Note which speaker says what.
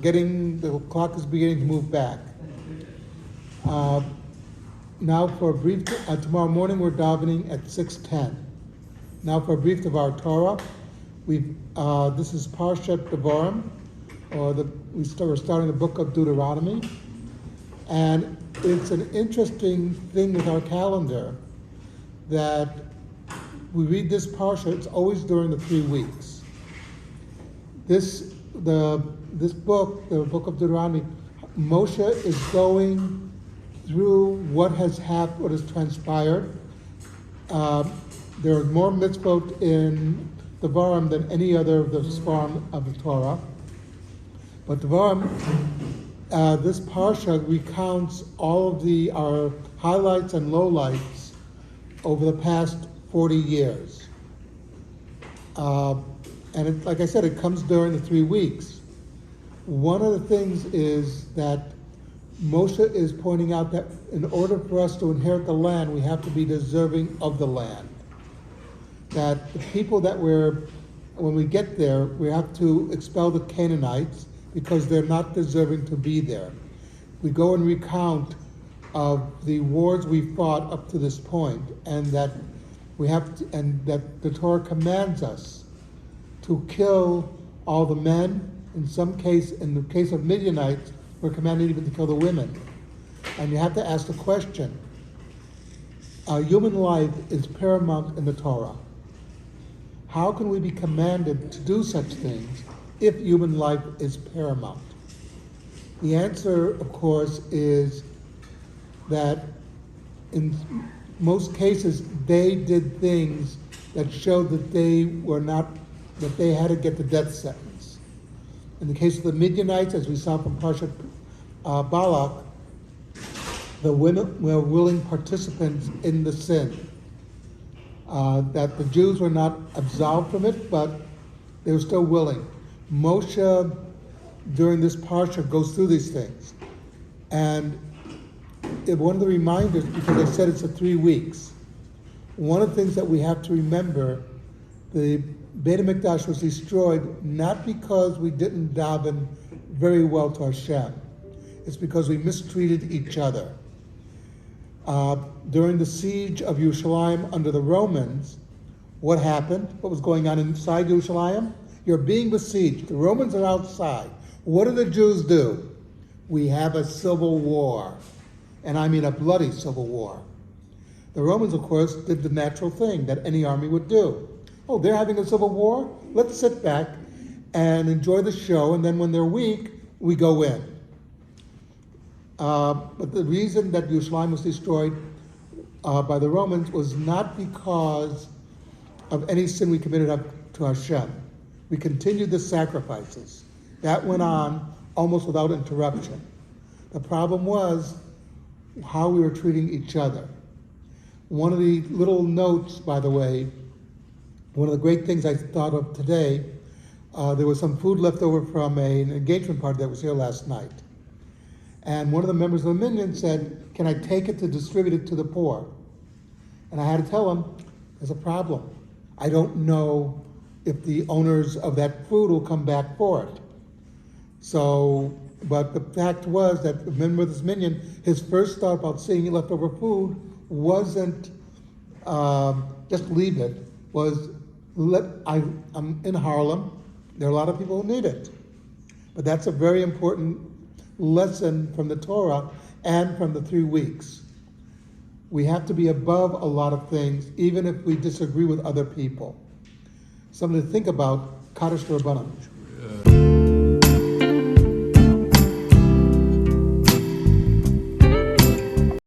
Speaker 1: the clock is beginning to move back. Now for a brief, tomorrow morning we're davening at 6:10. Now for a brief of our Torah, this is Parshat Devarim, we're starting the book of Deuteronomy, and it's an interesting thing with our calendar that we read this parsha. It's always during the 3 weeks. This book, the book of Deuteronomy, Moshe is going through what has happened, what has transpired. There are more mitzvot in Devarim than any other of the Sfarim of the Torah. But Devarim, this parsha recounts all of our highlights and lowlights over the past 40 years. And like I said, it comes during the 3 weeks. One of the things is that Moshe is pointing out that in order for us to inherit the land, we have to be deserving of the land. That the people when we get there, we have to expel the Canaanites because they're not deserving to be there. We go and recount of the wars we fought up to this point, and that and that the Torah commands us to kill all the men. In the case of Midianites, we're commanded even to kill the women. And you have to ask the question, human life is paramount in the Torah. How can we be commanded to do such things if human life is paramount? The answer, of course, is that in most cases, they did things that showed that they had to get the death sentence. In the case of the Midianites, as we saw from Parshat Balak, the women were willing participants in the sin. That the Jews were not absolved from it, but they were still willing. Moshe, during this parsha, goes through these things. And one of the reminders, because I said it's 3 weeks, one of the things that we have to remember, the Beit HaMikdash was destroyed not because we didn't daven very well to Hashem. It's because we mistreated each other. During the siege of Yerushalayim under the Romans, what happened? What was going on inside Yerushalayim? You're being besieged. The Romans are outside. What do the Jews do? We have a civil war. And I mean a bloody civil war. The Romans, of course, did the natural thing that any army would do. Oh, they're having a civil war? Let's sit back and enjoy the show, and then when they're weak, we go in. But the reason that Yerushalayim was destroyed by the Romans was not because of any sin we committed up to Hashem. We continued the sacrifices. That went on almost without interruption. The problem was how we were treating each other. One of the little notes, by the way, one of the great things I thought of today, there was some food left over from an engagement party that was here last night. And one of the members of the Minyan said, "Can I take it to distribute it to the poor?" And I had to tell him, there's a problem. I don't know if the owners of that food will come back for it. But the fact was that the member of this Minyan, his first thought about seeing leftover food wasn't just leave it, was I'm in Harlem, there are a lot of people who need it. But that's a very important lesson from the Torah and from the 3 weeks. We have to be above a lot of things, even if we disagree with other people. Something to think about, Kaddish Rabbanan.